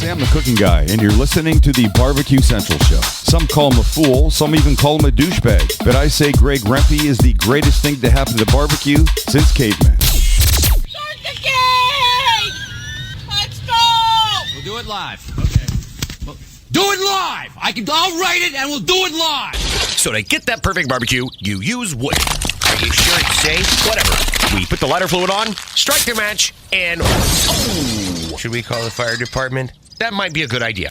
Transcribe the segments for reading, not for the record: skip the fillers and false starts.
Sam the Cooking Guy, and you're listening to the Barbecue Central Show. Some call him a fool, some even call him a douchebag. But I say Greg Rempe is the greatest thing to happen to barbecue since cavemen. Start the game! Let's go! We'll do it live. Okay. Well, do it live! I'll write it and we'll do it live! So to get that perfect barbecue, you use wood. Are you sure it's safe? Whatever. We put the lighter fluid on, strike the match, and... Oh! Should we call the fire department? That might be a good idea.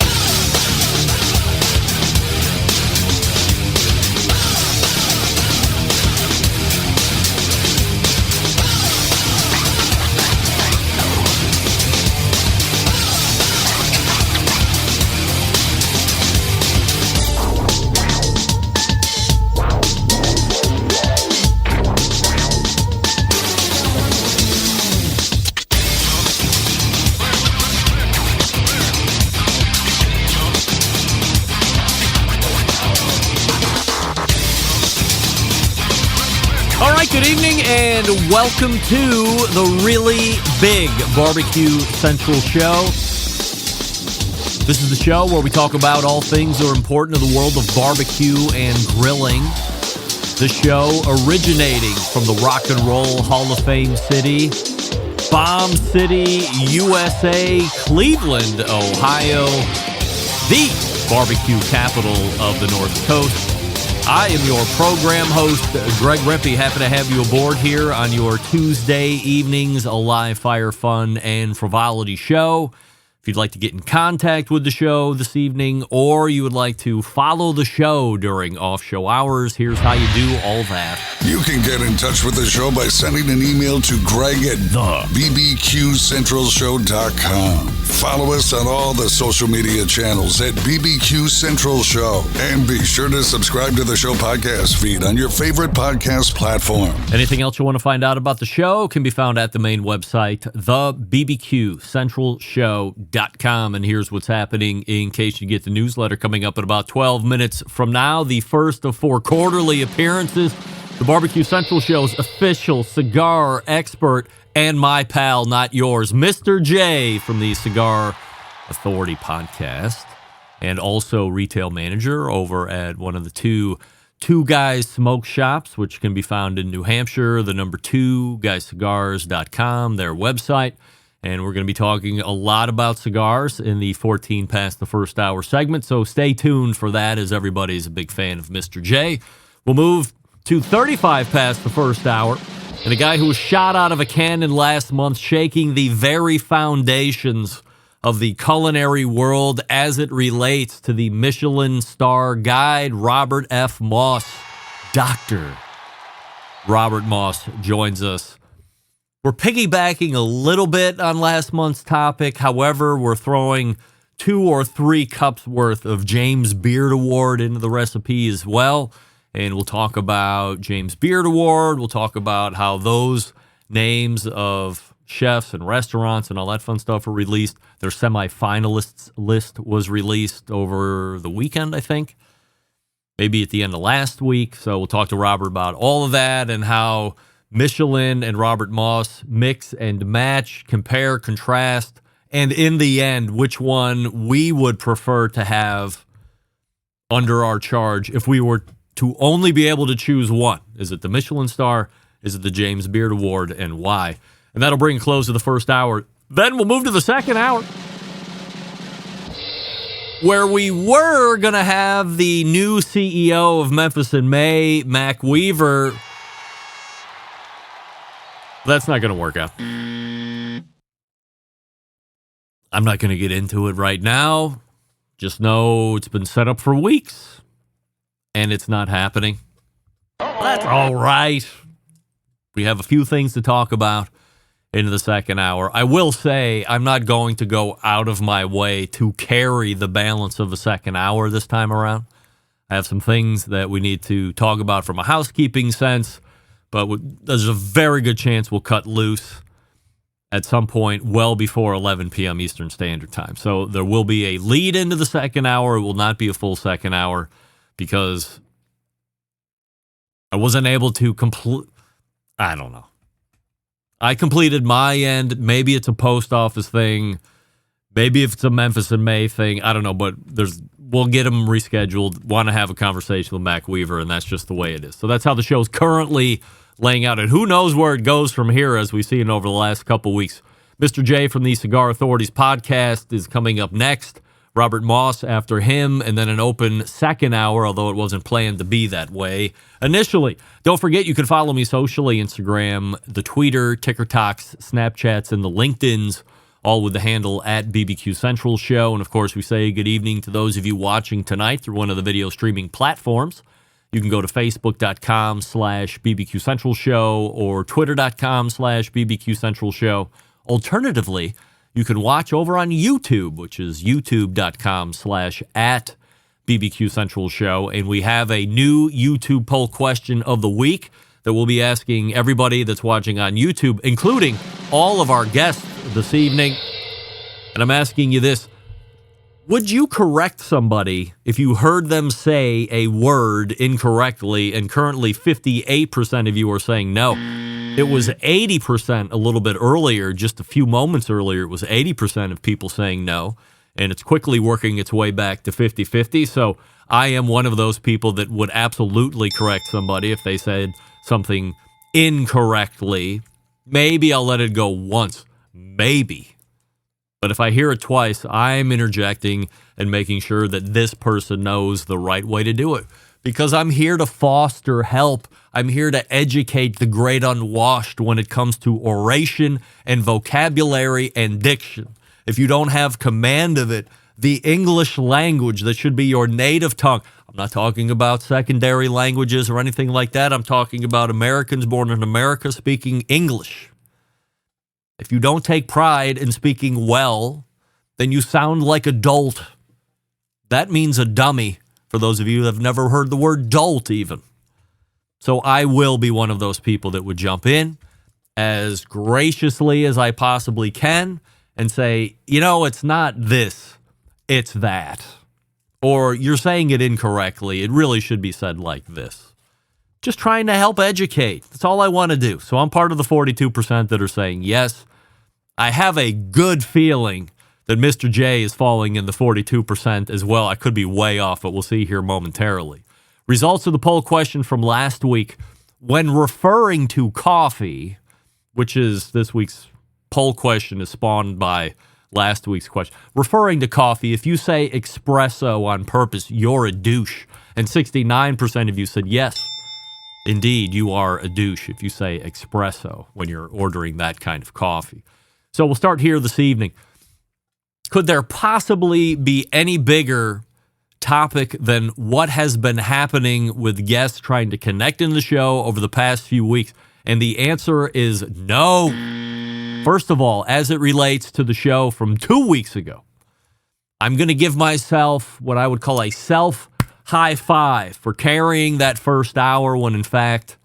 All right, good evening, and welcome to the really big Barbecue Central Show. This is the show where we talk about all things that are important to the world of barbecue and grilling. The show originating from the Rock and Roll Hall of Fame city, Bomb City, USA, Cleveland, Ohio, the barbecue capital of the North Coast. I am your program host, Greg Rempe. Happy to have you aboard here on your Tuesday evenings, a live fire, fun, and frivolity show. If you'd like to get in contact with the show this evening, or you would like to follow the show during off-show hours, here's how you do all that. You can get in touch with the show by sending an email to Greg at bbqcentralshow.com. Follow us on all the social media channels at BBQ Central Show. And be sure to subscribe to the show podcast feed on your favorite podcast platform. Anything else you want to find out about the show can be found at the main website, thebbqcentralshow.com. And here's what's happening in case you get the newsletter coming up in about 12 minutes from now. The first of 4 quarterly appearances. The Barbecue Central Show's official cigar expert and my pal, not yours, Mr. J from the Cigar Authority podcast, and also retail manager over at one of the two Guys Smoke Shops, which can be found in New Hampshire, the number 2guyscigars.com, their website. And we're going to be talking a lot about cigars in the 14 past the first hour segment, so stay tuned for that, as everybody's a big fan of Mr. J. We'll move to 35 past the first hour, and a guy who was shot out of a cannon last month, shaking the very foundations of the culinary world as it relates to the Michelin star guide, Robert F. Moss. Dr. Robert Moss joins us. We're piggybacking a little bit on last month's topic. However, we're throwing 2 or 3 cups worth of James Beard Award into the recipe as well. And we'll talk about James Beard Award. We'll talk about how those names of chefs and restaurants and all that fun stuff are released. Their semi-finalists list was released over the weekend, I think. Maybe at the end of last week. So we'll talk to Robert about all of that and how Michelin and Robert Moss mix and match, compare, contrast, and in the end, which one we would prefer to have under our charge if we were to only be able to choose one. Is it the Michelin star? Is it the James Beard Award? And why? And that'll bring a close to the first hour. Then we'll move to the second hour, where we were going to have the new CEO of Memphis in May, Mac Weaver. That's not going to work out. I'm not going to get into it right now. Just know it's been set up for weeks, and it's not happening. That's all right. We have a few things to talk about into the second hour. I will say I'm not going to go out of my way to carry the balance of the second hour this time around. I have some things that we need to talk about from a housekeeping sense, but there's a very good chance we'll cut loose at some point well before 11 p.m. Eastern Standard Time. So there will be a lead into the second hour. It will not be a full second hour because I wasn't able to complete. I don't know. I completed my end. Maybe it's a post office thing. Maybe if it's a Memphis and May thing, I don't know, but we'll get them rescheduled. Want to have a conversation with Mac Weaver, and that's just the way it is. So that's how the show's currently laying out, and who knows where it goes from here, as we've seen over the last couple weeks. Mr. J from the Cigar Authorities podcast is coming up next. Robert Moss after him, and then an open second hour, although it wasn't planned to be that way initially. Don't forget, you can follow me socially, Instagram, the Twitter, TikToks, Snapchats, and the LinkedIns, all with the handle at BBQ Central Show. And, of course, we say good evening to those of you watching tonight through one of the video streaming platforms. You can go to Facebook.com/BBQ Central Show or Twitter.com/BBQ Central Show. Alternatively, you can watch over on YouTube, which is youtube.com/@BBQ Central Show. And we have a new YouTube poll question of the week that we'll be asking everybody that's watching on YouTube, including all of our guests this evening. And I'm asking you this. Would you correct somebody if you heard them say a word incorrectly? And currently 58% of you are saying no. It was 80% a little bit earlier, just a few moments earlier. It was 80% of people saying no, and it's quickly working its way back to 50-50. So I am one of those people that would absolutely correct somebody if they said something incorrectly. Maybe I'll let it go once, maybe. But if I hear it twice, I'm interjecting and making sure that this person knows the right way to do it. Because I'm here to foster help. I'm here to educate the great unwashed when it comes to oration and vocabulary and diction. If you don't have command of it, the English language that should be your native tongue. I'm not talking about secondary languages or anything like that. I'm talking about Americans born in America speaking English. If you don't take pride in speaking well, then you sound like a dolt. That means a dummy, for those of you who have never heard the word dolt even. So I will be one of those people that would jump in as graciously as I possibly can and say, it's not this, it's that. Or you're saying it incorrectly. It really should be said like this. Just trying to help educate. That's all I want to do. So I'm part of the 42% that are saying yes. I have a good feeling that Mr. J is falling in the 42% as well. I could be way off, but we'll see here momentarily. Results of the poll question from last week. When referring to coffee, which is this week's poll question is spawned by last week's question. Referring to coffee, if you say espresso on purpose, you're a douche. And 69% of you said yes. Indeed, you are a douche if you say espresso when you're ordering that kind of coffee. So we'll start here this evening. Could there possibly be any bigger topic than what has been happening with guests trying to connect in the show over the past few weeks? And the answer is no. First of all, as it relates to the show from 2 weeks ago, I'm going to give myself what I would call a self-high five for carrying that first hour when, in fact,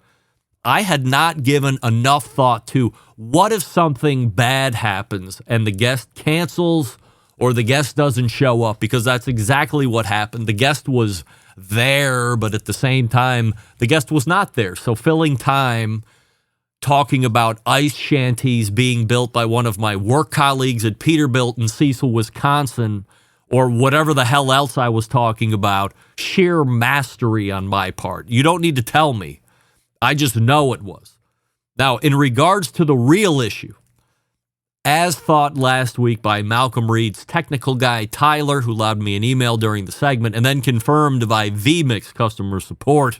I had not given enough thought to what if something bad happens and the guest cancels or the guest doesn't show up, because that's exactly what happened. The guest was there, but at the same time, the guest was not there. So filling time talking about ice shanties being built by one of my work colleagues at Peterbilt in Cecil, Wisconsin, or whatever the hell else I was talking about, sheer mastery on my part. You don't need to tell me. I just know it was. Now, in regards to the real issue, as thought last week by Malcolm Reed's technical guy, Tyler, who lobbed me an email during the segment, and then confirmed by vMix customer support,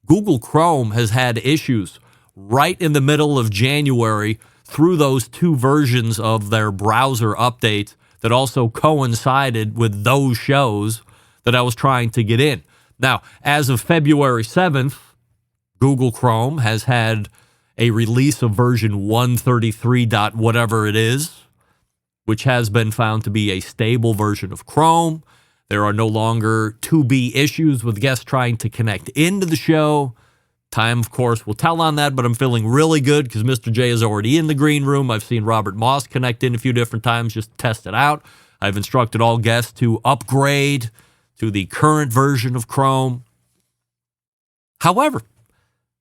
Google Chrome has had issues right in the middle of January through those two versions of their browser updates that also coincided with those shows that I was trying to get in. Now, as of February 7th, Google Chrome has had a release of version 133 dot whatever it is, which has been found to be a stable version of Chrome. There are no longer 2B issues with guests trying to connect into the show. Time, of course, will tell on that, but I'm feeling really good because Mr. J is already in the green room. I've seen Robert Moss connect in a few different times just to test it out. I've instructed all guests to upgrade to the current version of Chrome. However,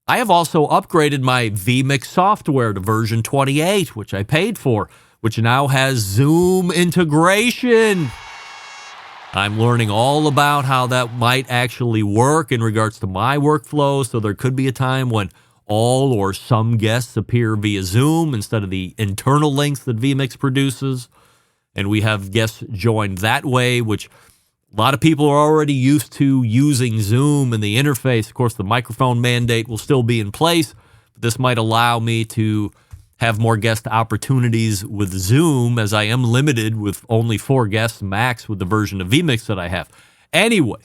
I have also upgraded my vMix software to version 28, which I paid for, which now has Zoom integration. I'm learning all about how that might actually work in regards to my workflow. So there could be a time when all or some guests appear via Zoom instead of the internal links that vMix produces. And we have guests join that way, which a lot of people are already used to using Zoom and the interface. Of course, the microphone mandate will still be in place. But this might allow me to have more guest opportunities with Zoom, as I am limited with only 4 guests max with the version of vMix that I have. Anyway,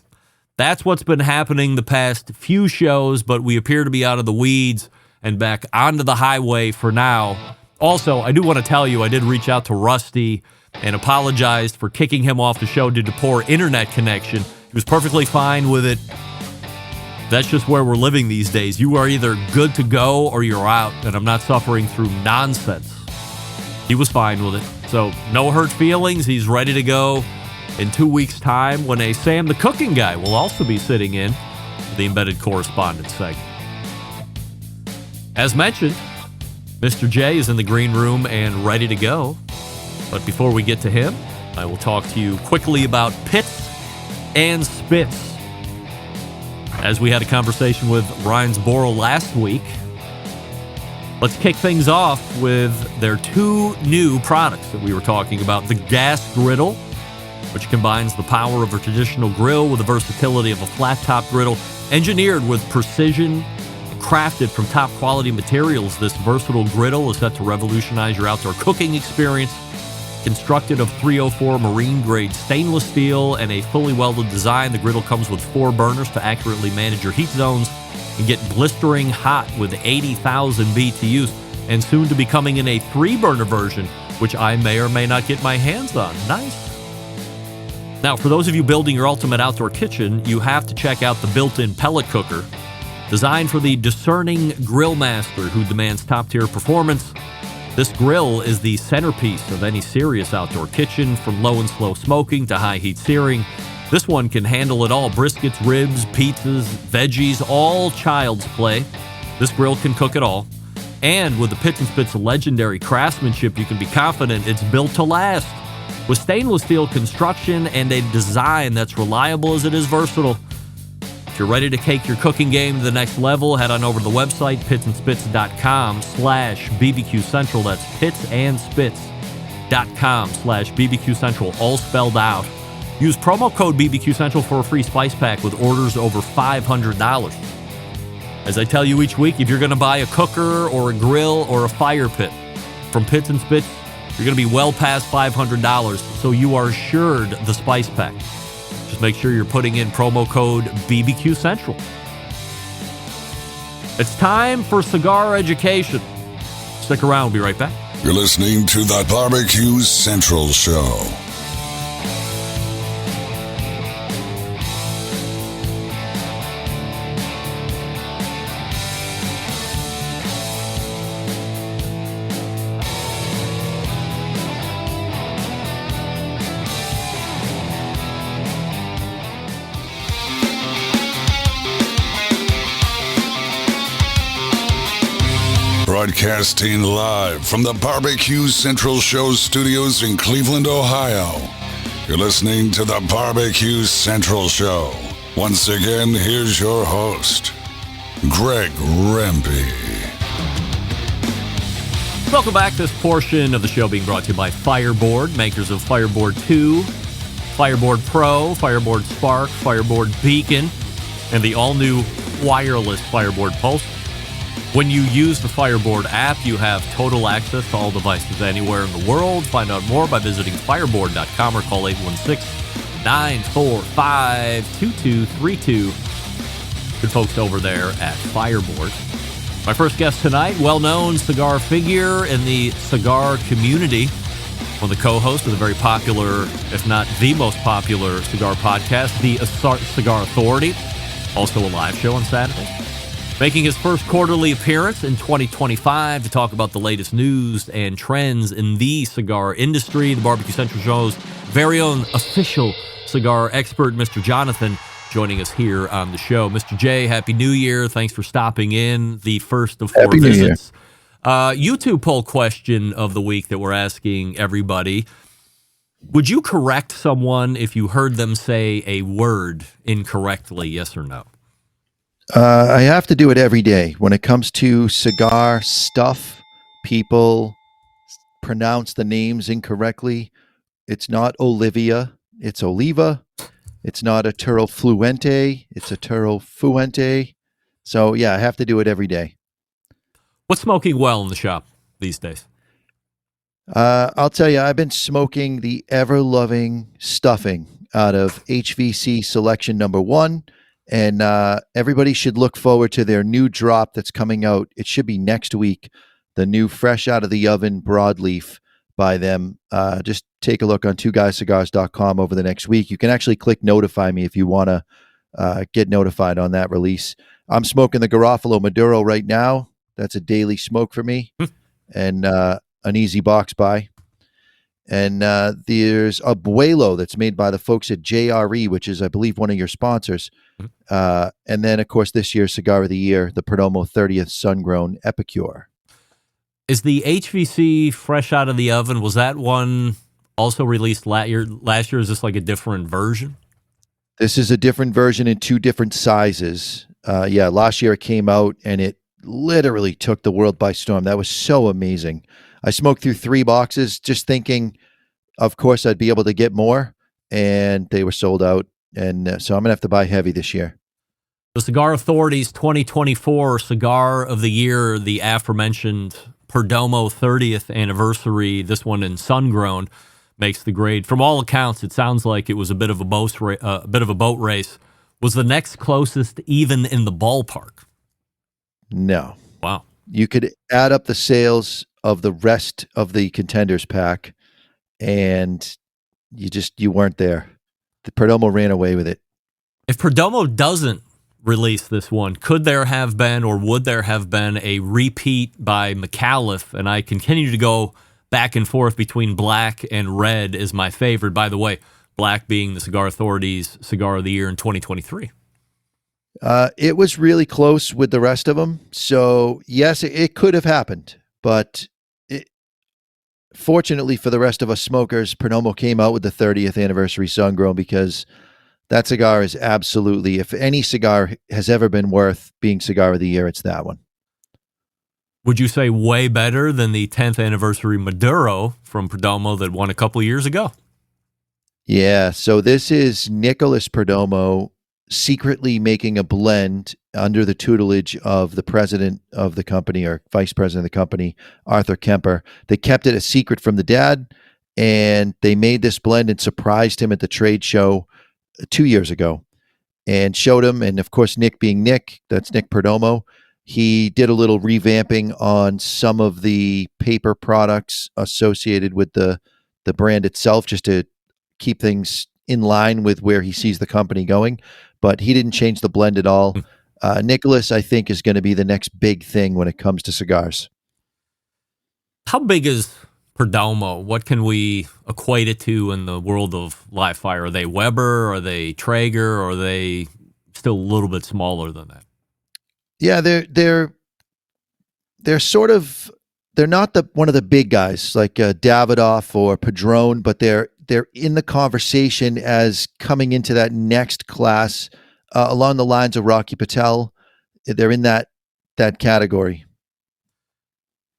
that's what's been happening the past few shows, but we appear to be out of the weeds and back onto the highway for now. Also, I do want to tell you, I did reach out to Rusty and apologized for kicking him off the show due to poor internet connection. He was perfectly fine with it. That's just where we're living these days. You are either good to go or you're out, and I'm not suffering through nonsense. He was fine with it. So no hurt feelings. He's ready to go in 2 weeks' time when a Sam the Cooking Guy will also be sitting in the Embedded Correspondent segment. As mentioned, Mr. J is in the green room and ready to go. But before we get to him, I will talk to you quickly about pits and spits. As we had a conversation with Ryan's Boral last week, let's kick things off with their 2 new products that we were talking about. The Gas Griddle, which combines the power of a traditional grill with the versatility of a flat-top griddle. Engineered with precision, crafted from top-quality materials, this versatile griddle is set to revolutionize your outdoor cooking experience. Constructed of 304 marine-grade stainless steel and a fully welded design, the griddle comes with 4 burners to accurately manage your heat zones and get blistering hot with 80,000 BTUs, and soon to be coming in a 3-burner version, which I may or may not get my hands on. Nice. Now, for those of you building your ultimate outdoor kitchen, you have to check out the built-in pellet cooker. Designed for the discerning grill master who demands top-tier performance, this grill is the centerpiece of any serious outdoor kitchen, from low and slow smoking to high heat searing. This one can handle it all: briskets, ribs, pizzas, veggies, all child's play. This grill can cook it all. And with the Pits and Spits legendary craftsmanship, you can be confident it's built to last. With stainless steel construction and a design that's reliable as it is versatile. If you're ready to take your cooking game to the next level, head on over to the website, pitsandspits.com/BBQ Central. That's pitsandspits.com/BBQ Central, all spelled out. Use promo code BBQ Central for a free spice pack with orders over $500. As I tell you each week, if you're going to buy a cooker or a grill or a fire pit from Pits and Spits, you're going to be well past $500, so you are assured the spice pack. Just make sure you're putting in promo code BBQ Central. It's time for cigar education. Stick around, we'll be right back. You're listening to the BBQ Central Show. Broadcasting live from the BBQ Central Show studios in Cleveland, Ohio. You're listening to the BBQ Central Show. Once again, here's your host, Greg Rempe. Welcome back. This portion of the show being brought to you by Fireboard, makers of Fireboard 2, Fireboard Pro, Fireboard Spark, Fireboard Beacon, and the all-new wireless Fireboard Pulse. When you use the Fireboard app, you have total access to all devices anywhere in the world. Find out more by visiting fireboard.com or call 816-945-2232. Good folks over there at Fireboard. My first guest tonight, well-known cigar figure in the cigar community, one of the co-hosts of the very popular, if not the most popular cigar podcast, the Cigar Authority, also a live show on Saturday. Making his first quarterly appearance in 2025 to talk about the latest news and trends in the cigar industry, the BBQ Central Show's very own official cigar expert, Mr. Jonathan, joining us here on the show. Mr. J, Happy New Year. Thanks for stopping in, the first of 4 visits. YouTube poll question of the week that we're asking everybody. Would you correct someone if you heard them say a word incorrectly, yes or no? I have to do it every day. When it comes to cigar stuff, people pronounce the names incorrectly. It's not Olivia, it's Oliva. It's not a Turo Fluente, it's a Turo Fuente. So, yeah, I have to do it every day. What's smoking well in the shop these days? I'll tell you, I've been smoking the ever-loving stuffing out of HVC Selection Number 1. And everybody should look forward to their new drop that's coming out. It should be next week. The new fresh out of the oven broadleaf by them. Just take a look on twoguyscigars.com over the next week. You can actually click notify me if you want to get notified on that release. I'm smoking the Garofalo Maduro right now. That's a daily smoke for me and an easy box buy. And there's Abuelo that's made by the folks at JRE, which is, I believe, one of your sponsors. And then, of course, this year's Cigar of the Year, the Perdomo 30th Sun-Grown Epicure. Is the HVC fresh out of the oven, was that one also released last year? Is this like a different version? This is a different version in 2 different sizes. Last year it came out and it literally took the world by storm. That was so amazing. I smoked through 3 boxes just thinking, of course, I'd be able to get more, and they were sold out. And so I'm going to have to buy heavy this year. The Cigar Authority's 2024 Cigar of the Year, the aforementioned Perdomo 30th anniversary, this one in Sun-Grown, makes the grade. From all accounts, it sounds like it was a bit of a boat race. Was the next closest even in the ballpark? No. Wow. You could add up the sales of the rest of the contenders pack, and you weren't there. The Perdomo ran away with it. If Perdomo doesn't release this one, could there have been or would there have been a repeat by McAuliffe? And I continue to go back and forth between black and red as my favorite. By the way, black being the Cigar Authority's Cigar of the Year in 2023. It was really close with the rest of them. So, yes, it could have happened. But fortunately for the rest of us smokers, Perdomo came out with the 30th anniversary Sun-Grown because that cigar is absolutely, if any cigar has ever been worth being Cigar of the Year, it's that one. Would you say way better than the 10th anniversary Maduro from Perdomo that won a couple of years ago? Yeah, so this is Nicholas Perdomo secretly making a blend under the tutelage of the president of the company or vice president of the company, Arthur Kemper. They kept it a secret from the dad, and they made this blend and surprised him at the trade show 2 years ago and showed him. And of course, Nick being Nick, that's Nick Perdomo, he did a little revamping on some of the paper products associated with the brand itself, just to keep things in line with where he sees the company going. But he didn't change the blend at all. Nicholas, I think, is going to be the next big thing when it comes to cigars. How big is Perdomo? What can we equate it to in the world of live fire? Are they Weber? Are they Traeger? Or are they still a little bit smaller than that? Yeah, they're sort of, they're not one of the big guys like Davidoff or Padron, but they're in the conversation as coming into that next class along the lines of Rocky Patel. They're in that category.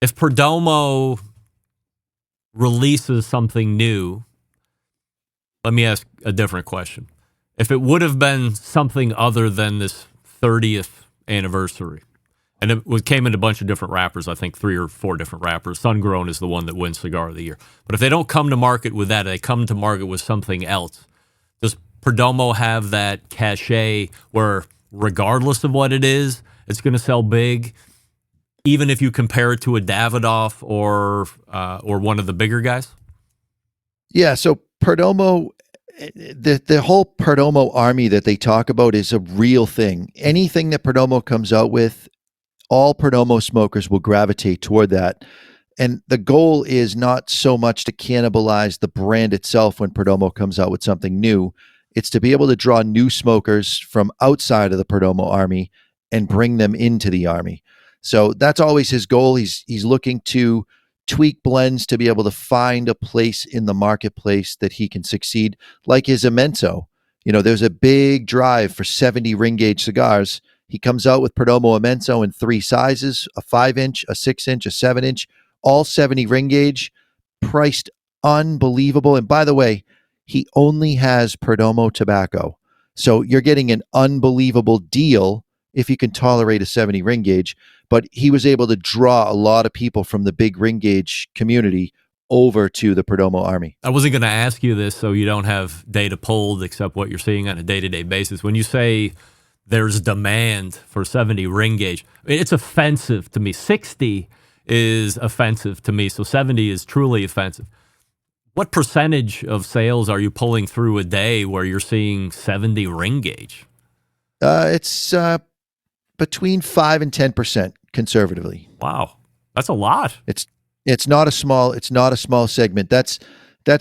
If Perdomo releases something new, let me ask a different question. If it would have been something other than this 30th anniversary, and it came in a bunch of different wrappers, I think 3 or 4 different wrappers. Sun-Grown is the one that wins Cigar of the Year. But if they don't come to market with that, they come to market with something else. Does Perdomo have that cachet where regardless of what it is, it's going to sell big, even if you compare it to a Davidoff or one of the bigger guys? Yeah, so Perdomo, the whole Perdomo army that they talk about is a real thing. Anything that Perdomo comes out with, all Perdomo smokers will gravitate toward that. And the goal is not so much to cannibalize the brand itself when Perdomo comes out with something new. It's to be able to draw new smokers from outside of the Perdomo army and bring them into the army. So that's always his goal. He's looking to tweak blends to be able to find a place in the marketplace that he can succeed, like his Immenso. There's a big drive for 70 ring gauge cigars. He comes out with Perdomo Immenso in 3 sizes, a 5-inch, a 6-inch, a 7-inch, all 70 ring gauge, priced unbelievable. And by the way, he only has Perdomo tobacco. So you're getting an unbelievable deal if you can tolerate a 70 ring gauge. But he was able to draw a lot of people from the big ring gauge community over to the Perdomo army. I wasn't going to ask you this, so you don't have data pulled except what you're seeing on a day-to-day basis. When you say there's demand for 70 ring gauge, it's offensive to me. 60 is offensive to me, so 70 is truly offensive. What percentage of sales are you pulling through a day where you're seeing 70 ring gauge? It's between 5 and 10% conservatively. Wow, that's a lot. It's not a small segment. That's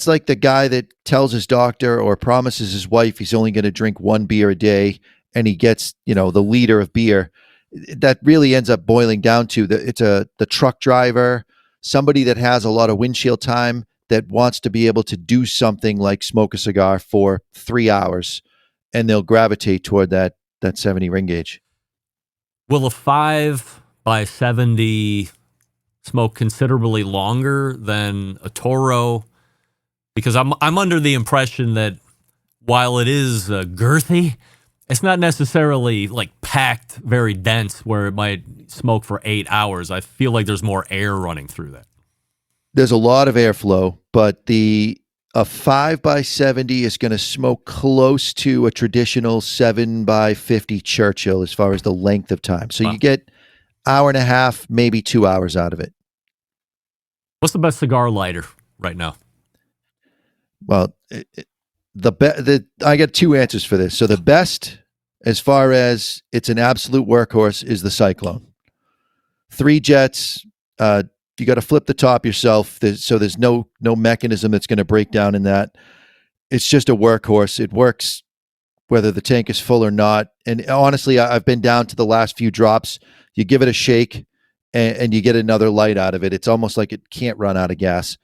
like the guy that tells his doctor or promises his wife he's only going to drink 1 beer a day, and he gets the liter of beer. That really ends up boiling down to the truck driver, somebody that has a lot of windshield time that wants to be able to do something like smoke a cigar for 3 hours, and they'll gravitate toward that 70 ring gauge. Will a 5 by 70 smoke considerably longer than a Toro? Because I'm under the impression that while it is girthy, it's not necessarily like packed, very dense, where it might smoke for 8 hours. I feel like there's more air running through that. There's a lot of airflow, but a 5 by 70 is going to smoke close to a traditional 7 by 50 Churchill as far as the length of time. So you get hour and a half, maybe 2 hours out of it. What's the best cigar lighter right now? Well, I got 2 answers for this. So the best, as far as it's an absolute workhorse, is the Cyclone. 3 jets. You got to flip the top yourself. There's no mechanism that's going to break down in that. It's just a workhorse. It works whether the tank is full or not. And honestly, I've been down to the last few drops. You give it a shake and you get another light out of it. It's almost like it can't run out of gas.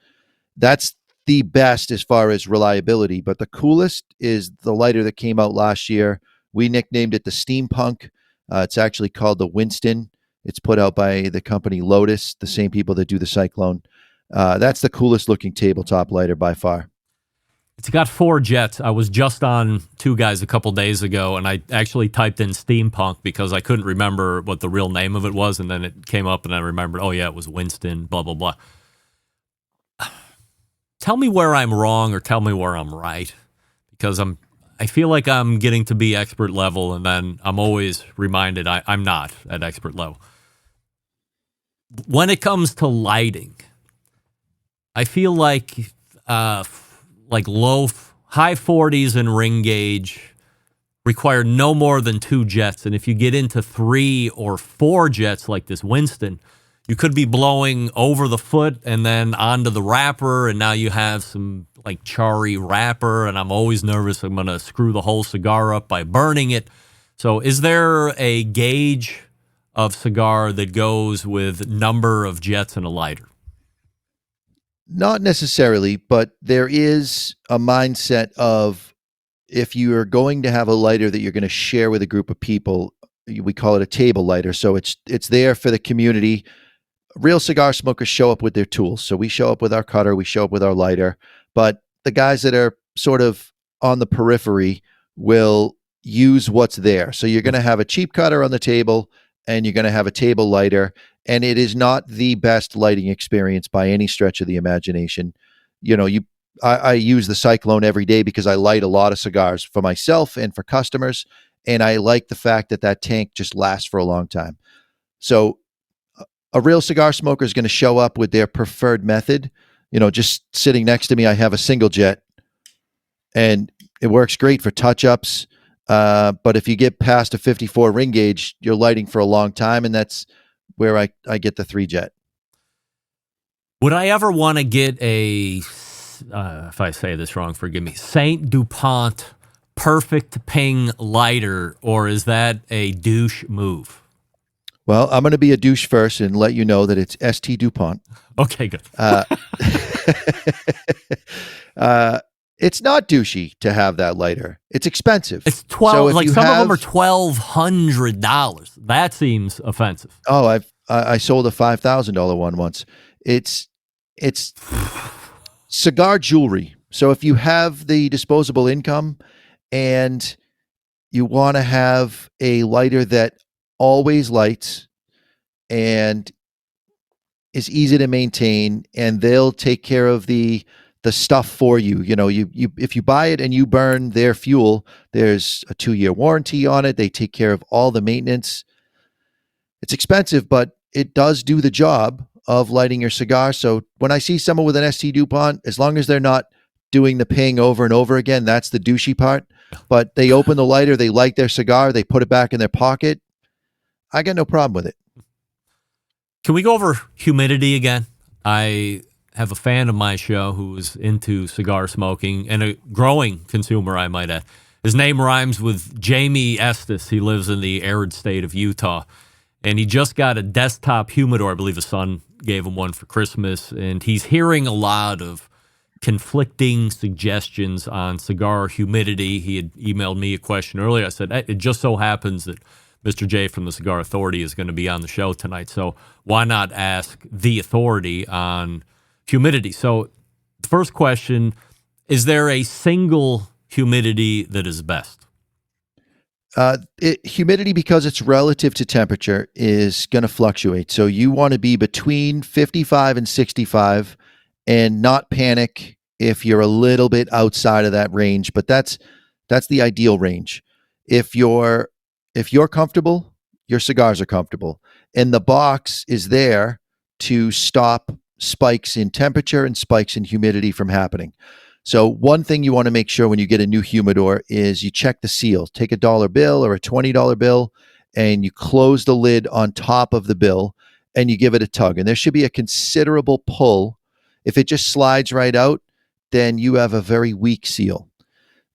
That's the best as far as reliability. But the coolest is the lighter that came out last year. We nicknamed it the Steampunk. It's actually called the Winston. It's put out by the company Lotus, the same people that do the Cyclone. That's the coolest looking tabletop lighter by far. It's got 4 jets. I was just on Two Guys a couple days ago, and I actually typed in Steampunk because I couldn't remember what the real name of it was, and then it came up, and I remembered, oh yeah, it was Winston, blah, blah, blah. Tell me where I'm wrong or tell me where I'm right, because I feel like I'm getting to be expert level, and then I'm always reminded I'm not at expert level. When it comes to lighting, I feel like high 40s and ring gauge require no more than 2 jets. And if you get into 3 or 4 jets like this Winston, you could be blowing over the foot and then onto the wrapper, and now you have some like charry wrapper, and I'm always nervous I'm going to screw the whole cigar up by burning it. So is there a gauge of cigar that goes with number of jets in a lighter? Not necessarily, but there is a mindset of if you are going to have a lighter that you're going to share with a group of people, we call it a table lighter. So it's there for the community. Real cigar smokers show up with their tools. So we show up with our cutter, we show up with our lighter, but the guys that are sort of on the periphery will use what's there. So you're going to have a cheap cutter on the table and you're going to have a table lighter, and it is not the best lighting experience by any stretch of the imagination. I use the Cyclone every day because I light a lot of cigars for myself and for customers, and I like the fact that tank just lasts for a long time. So a real cigar smoker is going to show up with their preferred method. Just sitting next to me, I have a single jet, and it works great for touch-ups. But if you get past a 54 ring gauge, you're lighting for a long time, and that's where I get the 3 jet. Would I ever want to get a, if I say this wrong, forgive me, Saint DuPont Perfect Ping lighter, or is that a douche move? Well, I'm going to be a douche first and let you know that it's St. DuPont. Okay, good. It's not douchey to have that lighter. It's expensive. It's 12. So if Like you some of them have- are $1,200. That seems offensive. Oh, I sold a $5,000 one once. It's cigar jewelry. So if you have the disposable income and you want to have a lighter that always lights and is easy to maintain, and they'll take care of the stuff for you. You know, you if you buy it and you burn their fuel, there's a 2-year warranty on it. They take care of all the maintenance. It's expensive, but it does do the job of lighting your cigar. So when I see someone with an St. DuPont, as long as they're not doing the ping over and over again, that's the douchey part. But they open the lighter, they light their cigar, they put it back in their pocket. I got no problem with it. Can we go over humidity again? I have a fan of my show who is into cigar smoking and a growing consumer, I might add. His name rhymes with Jamie Estes. He lives in the arid state of Utah. And he just got a desktop humidor. I believe his son gave him one for Christmas. And he's hearing a lot of conflicting suggestions on cigar humidity. He had emailed me a question earlier. I said, it just so happens that Mr. J from the Cigar Authority is going to be on the show tonight. So why not ask the authority on humidity? So the first question, is there a single humidity that is best? Humidity, because it's relative to temperature, is going to fluctuate. So you want to be between 55 and 65 and not panic if you're a little bit outside of that range, but that's the ideal range. If you're comfortable, your cigars are comfortable. And the box is there to stop spikes in temperature and spikes in humidity from happening. So one thing you want to make sure when you get a new humidor is you check the seal. Take a $1 bill or a $20 bill and you close the lid on top of the bill and you give it a tug. And there should be a considerable pull. If it just slides right out, then you have a very weak seal.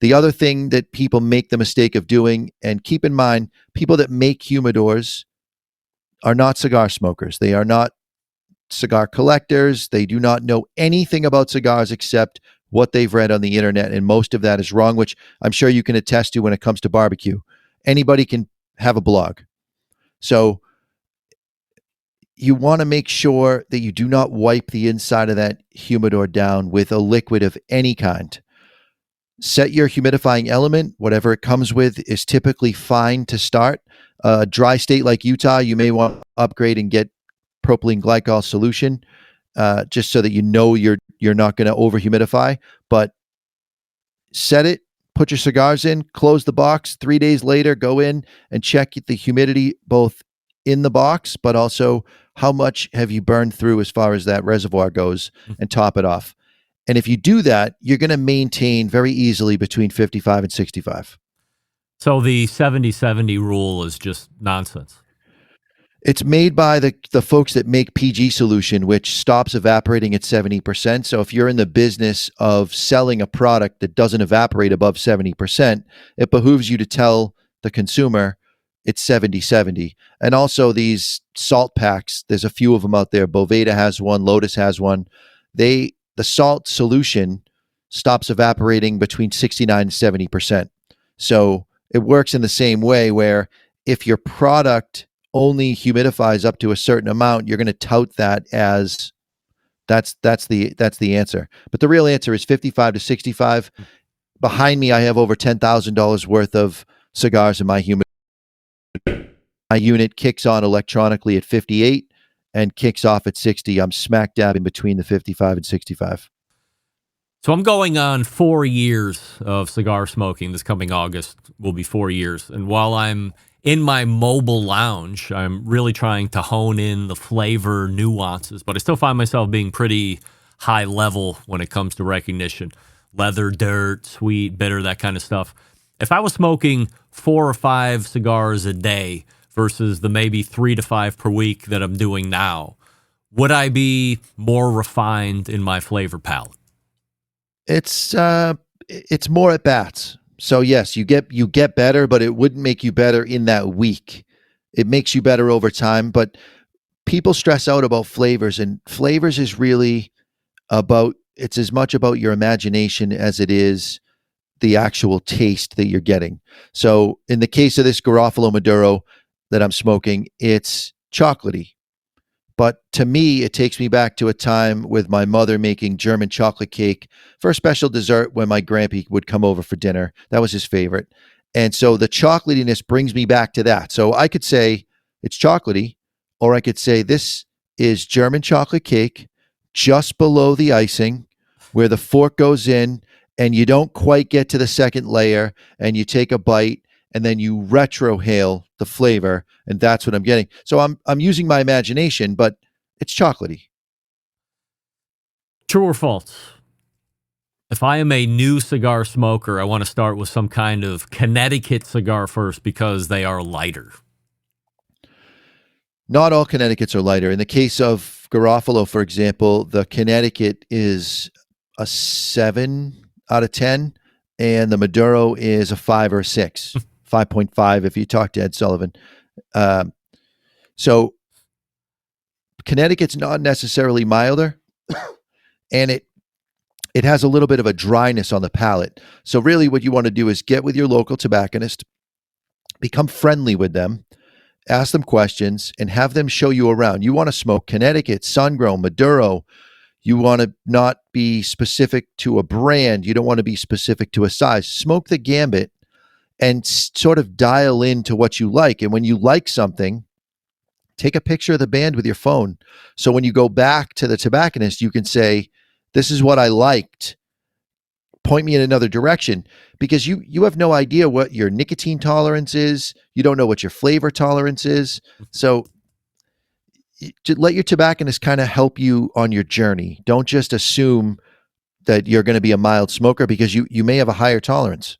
The other thing that people make the mistake of doing, and keep in mind, people that make humidors are not cigar smokers. They are not cigar collectors. They do not know anything about cigars except what they've read on the internet, and most of that is wrong, which I'm sure you can attest to when it comes to barbecue. Anybody can have a blog. So you want to make sure that you do not wipe the inside of that humidor down with a liquid of any kind. Set your humidifying element. Whatever it comes with is typically fine to start. A dry state like Utah, you may want to upgrade and get propylene glycol solution, just so that you know you're not going to over humidify. But set it, put your cigars in, close the box. 3 days later, go in and check the humidity both in the box, but also how much have you burned through as far as that reservoir goes, and top it off. And if you do that, you're going to maintain very easily between 55 and 65. So the 70-70 rule is just nonsense. It's made by the folks that make PG solution, which stops evaporating at 70%. So if you're in the business of selling a product that doesn't evaporate above 70%, it behooves you to tell the consumer it's 70-70. And also these salt packs, there's a few of them out there. Boveda has one, Lotus has one. The salt solution stops evaporating between 69 and 70%. So it works in the same way, where if your product only humidifies up to a certain amount, you're going to tout that as that's the answer. But the real answer is 55 to 65. Behind me, I have over $10,000 worth of cigars in my humidor. My unit kicks on electronically at 58 and kicks off at 60. I'm smack dab in between the 55 and 65. So I'm going on 4 years of cigar smoking. This coming August will be 4 years. And while I'm in my mobile lounge, I'm really trying to hone in the flavor nuances, but I still find myself being pretty high level when it comes to recognition. Leather, dirt, sweet, bitter, that kind of stuff. If I was smoking 4 or 5 cigars a day versus the maybe 3 to 5 per week that I'm doing now, would I be more refined in my flavor palette? It's more at bats. So yes, you get better, but it wouldn't make you better in that week. it makes you better over time. But people stress out about flavors, and flavors is really it's as much about your imagination as it is the actual taste that you're getting. So in the case of this Garofalo Maduro that I'm smoking, it's chocolatey. But to me, it takes me back to a time with my mother making German chocolate cake for a special dessert when my grandpa would come over for dinner. That was his favorite. And so the chocolatiness brings me back to that. So I could say it's chocolatey, or I could say this is German chocolate cake just below the icing where the fork goes in and you don't quite get to the second layer and you take a bite and then you retrohale the flavor, and that's what I'm getting. So I'm using my imagination, but it's chocolatey. True or false? If I am a new cigar smoker, I want to start with some kind of Connecticut cigar first because they are lighter. Not all Connecticut's are lighter. In the case of Garofalo, for example, the Connecticut is a 7 out of 10, and the Maduro is a 5 or a 6. 5.5 if you talk to Ed Sullivan. So Connecticut's not necessarily milder, and it has a little bit of a dryness on the palate. So really what you want to do is get with your local tobacconist, become friendly with them, ask them questions, and have them show you around. You want to smoke Connecticut, Sun-Grown, Maduro. You want to not be specific to a brand. You don't want to be specific to a size. Smoke the gambit and sort of dial into what you like. And when you like something, take a picture of the band with your phone. So when you go back to the tobacconist, you can say, this is what I liked. Point me in another direction, because you have no idea what your nicotine tolerance is. You don't know what your flavor tolerance is. So let your tobacconist kind of help you on your journey. Don't just assume that you're going to be a mild smoker, because you may have a higher tolerance.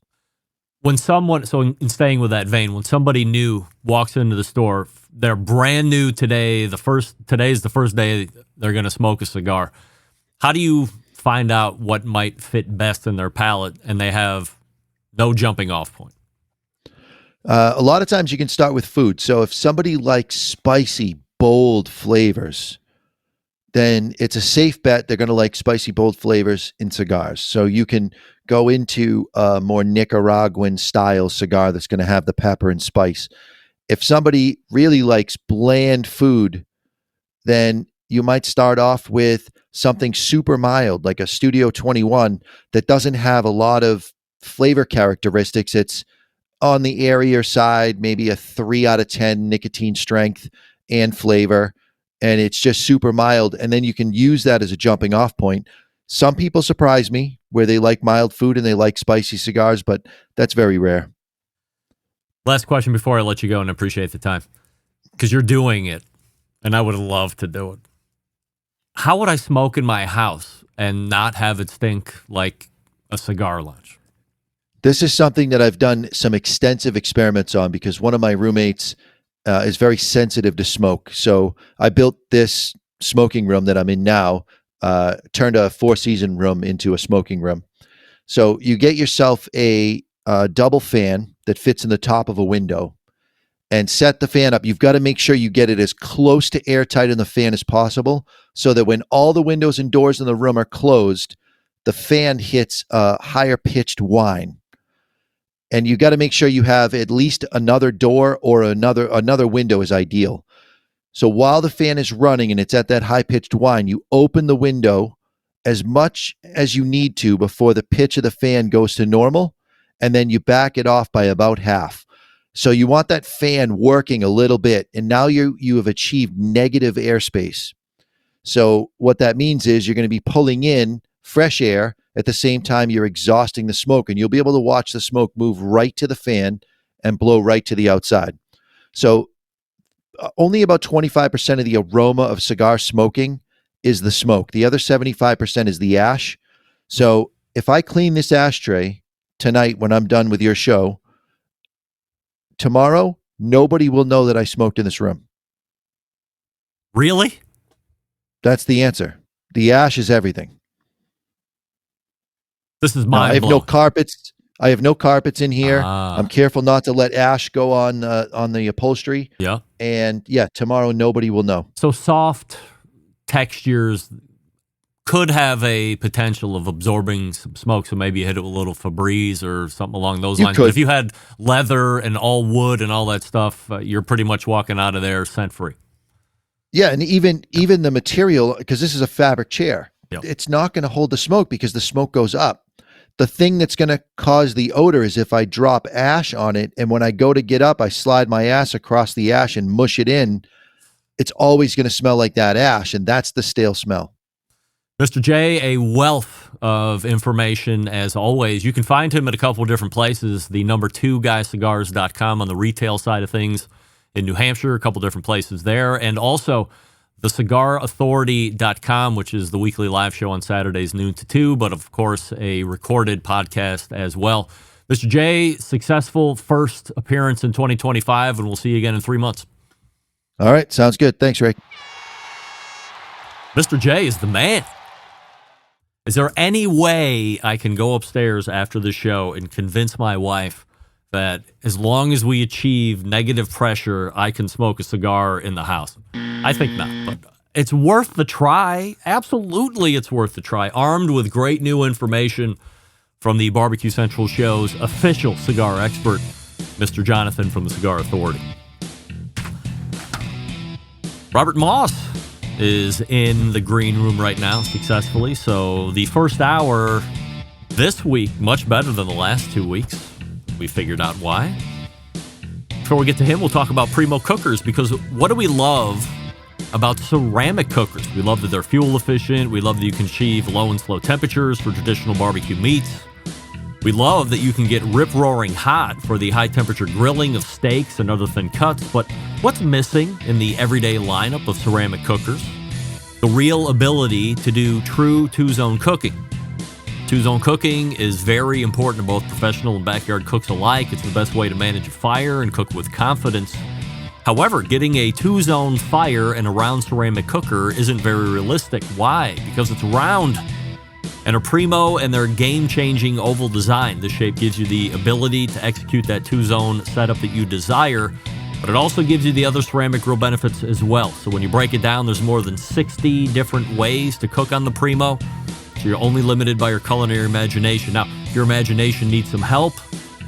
When someone, so in staying with that vein, when somebody new walks into the store, they're brand new today, today's the first day they're going to smoke a cigar. How do you find out what might fit best in their palate and they have no jumping off point? A lot of times you can start with food. So if somebody likes spicy, bold flavors, then it's a safe bet they're going to like spicy, bold flavors in cigars. So you can go into a more Nicaraguan style cigar that's going to have the pepper and spice. If somebody really likes bland food, then you might start off with something super mild, like a Studio 21, that doesn't have a lot of flavor characteristics. It's on the airier side, maybe a 3 out of 10 nicotine strength and flavor, and it's just super mild. And then you can use that as a jumping off point. Some people surprise me where they like mild food and they like spicy cigars, but that's very rare. Last question before I let you go, and appreciate the time, because you're doing it, and I would love to do it. How would I smoke in my house and not have it stink like a cigar lounge? This is something that I've done some extensive experiments on, because one of my roommates is very sensitive to smoke. So I built this smoking room that I'm in now, turned a 4-season room into a smoking room. So you get yourself a double fan that fits in the top of a window and set the fan up. You've got to make sure you get it as close to airtight in the fan as possible, so that when all the windows and doors in the room are closed, the fan hits a higher pitched whine. And you got to make sure you have at least another door, or another window is ideal. So while the fan is running and it's at that high pitched whine, you open the window as much as you need to before the pitch of the fan goes to normal, and then you back it off by about half. So you want that fan working a little bit, and now you have achieved negative airspace. So what that means is you're going to be pulling in fresh air at the same time you're exhausting the smoke, and you'll be able to watch the smoke move right to the fan and blow right to the outside. So only about 25% of the aroma of cigar smoking is the smoke. The other 75% is the ash. So if I clean this ashtray tonight when I'm done with your show, tomorrow nobody will know that I smoked in this room. Really? That's the answer. The ash is everything. This is I have mind-blowing. no carpets. I have no carpets in here. Ah. I'm careful not to let ash go on the upholstery. Yeah. And yeah, tomorrow nobody will know. So soft textures could have a potential of absorbing some smoke. So maybe you hit it with a little Febreze or something along those lines. But if you had leather and all wood and all that stuff, you're pretty much walking out of there scent free. Yeah, and even the material, because this is a fabric chair, Yep. it's not going to hold the smoke because the smoke goes up. The thing that's going to cause the odor is if I drop ash on it, and when I go to get up, I slide my ass across the ash and mush it in. It's always going to smell like that ash, and that's the stale smell. Mr. J, a wealth of information as always. You can find him at a couple of different places. The number2guyscigars.com on the retail side of things in New Hampshire, a couple different places there. And also thecigarauthority.com, which is the weekly live show on Saturdays, noon to 2, but of course a recorded podcast as well. Mr. J, successful first appearance in 2025, and we'll see you again in 3 months. All right, sounds good. Thanks, Ray. Mr. J is the man. Is there any way I can go upstairs after the show and convince my wife that as long as we achieve negative pressure, I can smoke a cigar in the house? I think not, but it's worth the try. Absolutely, it's worth the try. Armed with great new information from the Barbecue Central Show's official cigar expert, Mr. Jonathan from the Cigar Authority. Robert Moss is in the green room right now successfully. So the first hour this week, much better than the last 2 weeks. We figured out why. Before we get to him, we'll talk about Primo cookers, because what do we love about ceramic cookers? We love that they're fuel efficient. We love that you can achieve low and slow temperatures for traditional barbecue meats. We love that you can get rip-roaring hot for the high-temperature grilling of steaks and other thin cuts. But what's missing in the everyday lineup of ceramic cookers? The real ability to do true two-zone cooking. Two-zone cooking is very important to both professional and backyard cooks alike. It's the best way to manage a fire and cook with confidence. However, getting a two-zone fire in a round ceramic cooker isn't very realistic. Why? Because it's round. And a Primo and their game-changing oval design. This shape gives you the ability to execute that two-zone setup that you desire, but it also gives you the other ceramic grill benefits as well. So when you break it down, there's more than 60 different ways to cook on the Primo. So you're only limited by your culinary imagination. Now, if your imagination needs some help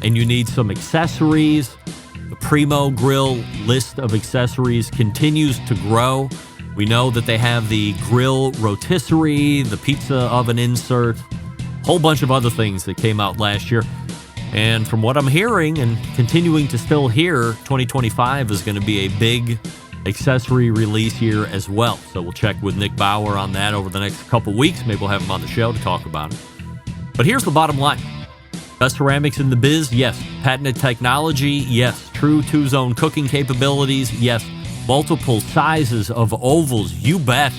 and you need some accessories, the Primo Grill list of accessories continues to grow. We know that they have the grill rotisserie, the pizza oven insert, a whole bunch of other things that came out last year. And from what I'm hearing and continuing to still hear, 2025 is going to be a big accessory release year as well. So we'll check with Nick Bauer on that over the next couple weeks. Maybe we'll have him on the show to talk about it. But here's the bottom line. Best ceramics in the biz? Yes. Patented technology? Yes. True two-zone cooking capabilities? Yes. Multiple sizes of ovals? You bet.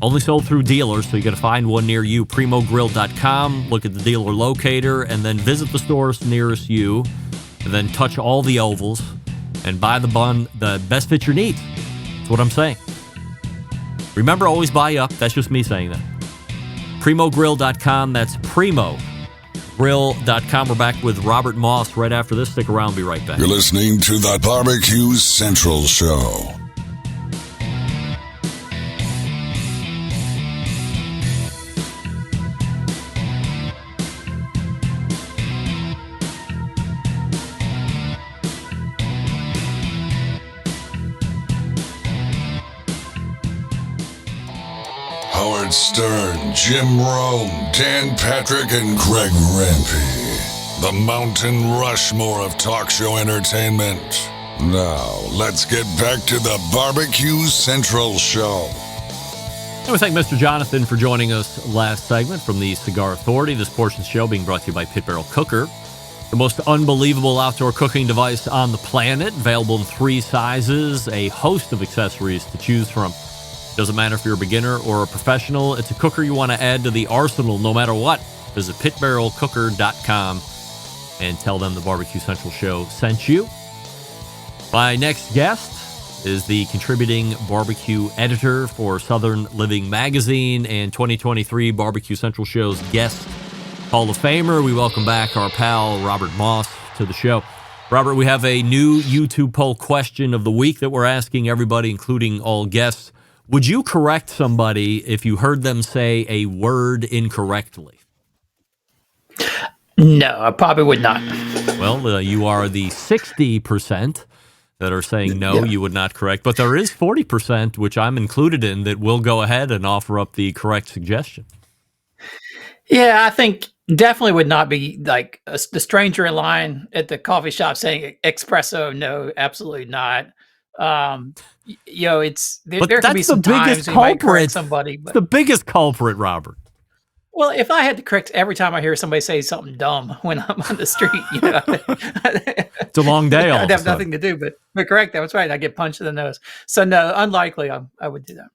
Only sold through dealers, so you got to find one near you. PrimoGrill.com. Look at the dealer locator, and then visit the stores nearest you, and then touch all the ovals and buy the bun that best fits your needs. That's what I'm saying. Remember, always buy up. That's just me saying that. PrimoGrill.com. That's PrimoGrill.com. We're back with Robert Moss right after this. Stick around. Be right back. You're listening to the Barbecue Central Show. Howard Stern, Jim Rome, Dan Patrick, and Greg Rempe. The Mountain Rushmore of talk show entertainment. Now, let's get back to the Barbecue Central Show. I want to thank Mr. Jonathan for joining us last segment from the Cigar Authority. This portion of the show being brought to you by Pit Barrel Cooker, the most unbelievable outdoor cooking device on the planet, available in 3 sizes, a host of accessories to choose from. Doesn't matter if you're a beginner or a professional, it's a cooker you want to add to the arsenal no matter what. Visit pitbarrelcooker.com and tell them the Barbecue Central Show sent you. My next guest is the contributing barbecue editor for Southern Living Magazine and 2023 Barbecue Central Show's guest Hall of Famer. We welcome back our pal Robert Moss to the show. Robert, we have a new YouTube poll question of the week that we're asking everybody, including all guests. Would you correct somebody if you heard them say a word incorrectly? No, I probably would not. Well, you are the 60% that are saying no, you would not correct. But there is 40%, which I'm included in, that will go ahead and offer up the correct suggestion. Yeah, I think definitely would not be like the stranger in line at the coffee shop saying espresso. No, absolutely not. It's there can be some times you might correct somebody. But, the biggest culprit, Robert. Well, if I had to correct every time I hear somebody say something dumb when I'm on the street, it's a long day. I'd have nothing to do but correct. That was right. I get punched in the nose. So no, unlikely. I would do that.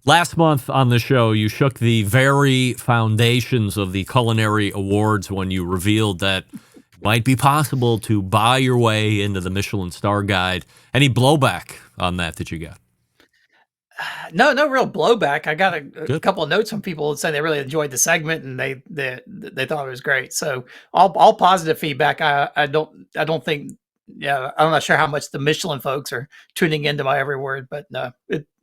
Last month on the show, you shook the very foundations of the culinary awards when you revealed that it might be possible to buy your way into the Michelin Star Guide. Any blowback on that you got? No real blowback. I got a couple of notes from people that said they really enjoyed the segment and they thought it was great. So all positive feedback. I don't think. Yeah, I'm not sure how much the Michelin folks are tuning into my every word, but no,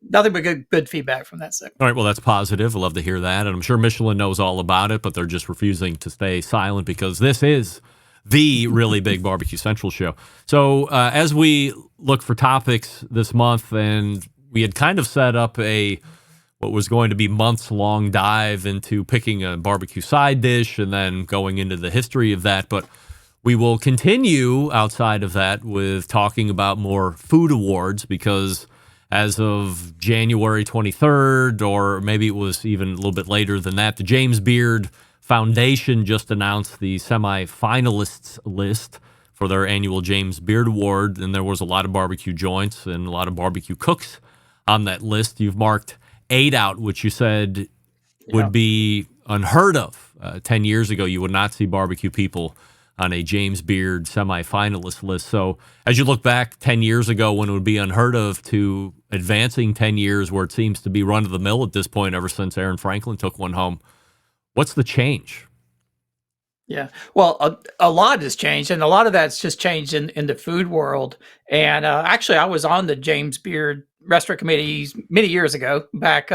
nothing but good feedback from that segment. All right, well, that's positive. I'd love to hear that. And I'm sure Michelin knows all about it, but they're just refusing to stay silent because this is the really big Barbecue Central show. So as we look for topics this month, and we had kind of set up what was going to be months-long dive into picking a barbecue side dish and then going into the history of that, but we will continue outside of that with talking about more food awards because as of January 23rd, or maybe it was even a little bit later than that, the James Beard Foundation just announced the Semi-Finalists list for their annual James Beard Award, and there was a lot of barbecue joints and a lot of barbecue cooks on that list. You've marked 8 out, which you said would be unheard of. 10 years ago, you would not see barbecue people on a James Beard semi-finalist list. So as you look back 10 years ago when it would be unheard of to advancing 10 years where it seems to be run-of-the-mill at this point ever since Aaron Franklin took one home, what's the change? Yeah, well, a lot has changed, and a lot of that's just changed in the food world. And actually, I was on the James Beard Restaurant Committee many years ago, back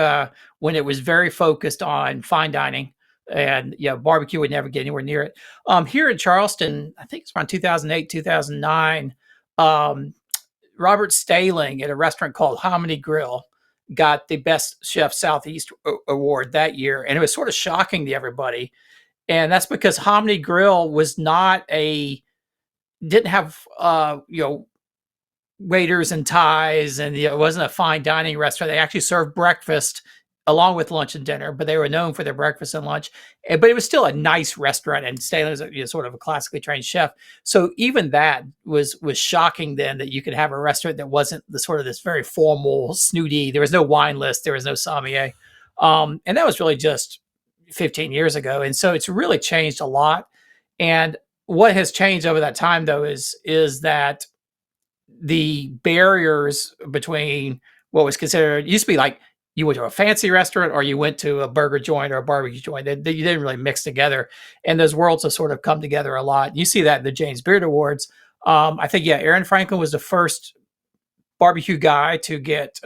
when it was very focused on fine dining. And barbecue would never get anywhere near it. Here in Charleston, I think it's around 2008, 2009, Robert Staling at a restaurant called Hominy Grill got the Best Chef Southeast award that year. And it was sort of shocking to everybody. And that's because Hominy Grill didn't have, waiters and ties, and it wasn't a fine dining restaurant. They actually served breakfast along with lunch and dinner, but they were known for their breakfast and lunch. But it was still a nice restaurant, and Staling was sort of a classically trained chef. So even that was shocking then, that you could have a restaurant that wasn't the sort of this very formal, snooty. There was no wine list, there was no sommelier, and that was really just 15 years ago. And so it's really changed a lot. And what has changed over that time, though, is that the barriers between what was considered, used to be like you went to a fancy restaurant or you went to a burger joint or a barbecue joint. You didn't really mix together. And those worlds have sort of come together a lot. You see that in the James Beard Awards. I think, Aaron Franklin was the first barbecue guy to get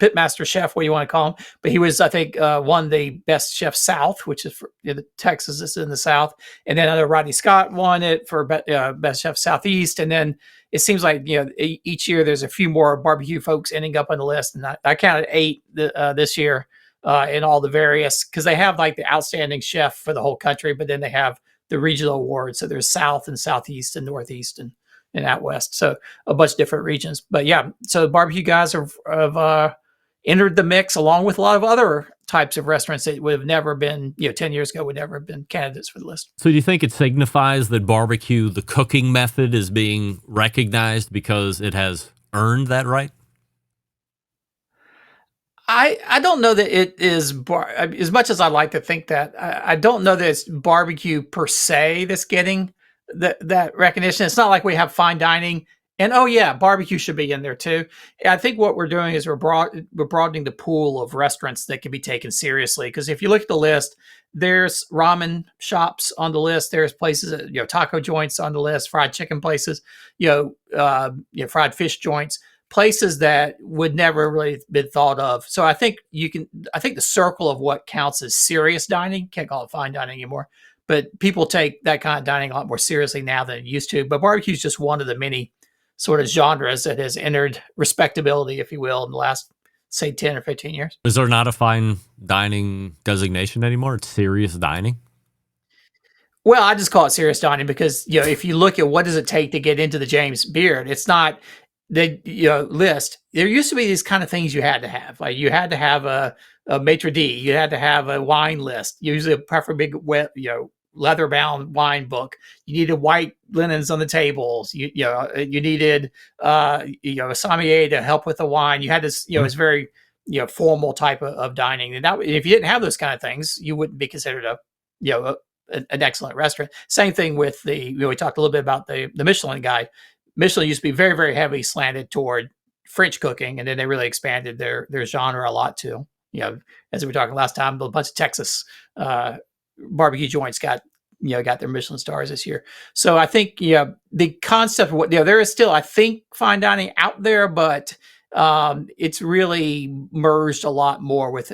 pitmaster chef, what do you want to call him? But he was, I think, won the Best Chef South, which is for Texas is in the South. And then Rodney Scott won it for Best Chef Southeast. And then it seems like, each year there's a few more barbecue folks ending up on the list. And I counted 8 this year in all the various, because they have like the outstanding chef for the whole country, but then they have the regional awards. So there's South and Southeast and Northeast and out West. So a bunch of different regions. But so barbecue guys have entered the mix along with a lot of other types of restaurants that would have never been, 10 years ago, would never have been candidates for the list. So do you think it signifies that barbecue, the cooking method, is being recognized because it has earned that right? I don't know that it is, as much as I like to think that, I don't know that it's barbecue per se that's getting that recognition. It's not like we have fine dining and barbecue should be in there too. I think what we're doing is we're broadening the pool of restaurants that can be taken seriously. Because if you look at the list, there's ramen shops on the list. There's places, taco joints on the list, fried chicken places, fried fish joints, places that would never really been thought of. So I think the circle of what counts as serious dining, can't call it fine dining anymore, but people take that kind of dining a lot more seriously now than it used to. But barbecue is just one of the many sort of genres that has entered respectability, if you will, in the last, say, 10 or 15 years. Is there not a fine dining designation anymore? It's serious dining? Well, I just call it serious dining because, if you look at what does it take to get into the James Beard, it's not the list. There used to be these kind of things you had to have. Like you had to have a maitre d', you had to have a wine list, usually a big, leather bound wine book. You needed white linens on the tables. You needed a sommelier to help with the wine. You had this, it's very formal type of dining. And that, if you didn't have those kind of things, you wouldn't be considered an excellent restaurant. Same thing with we talked a little bit about the Michelin Guide. Michelin used to be very, very heavily slanted toward French cooking, and then they really expanded their genre a lot too. As we were talking last time, a bunch of Texas barbecue joints got their Michelin stars this year. So I think the concept of what there is still, I think, fine dining out there, but it's really merged a lot more with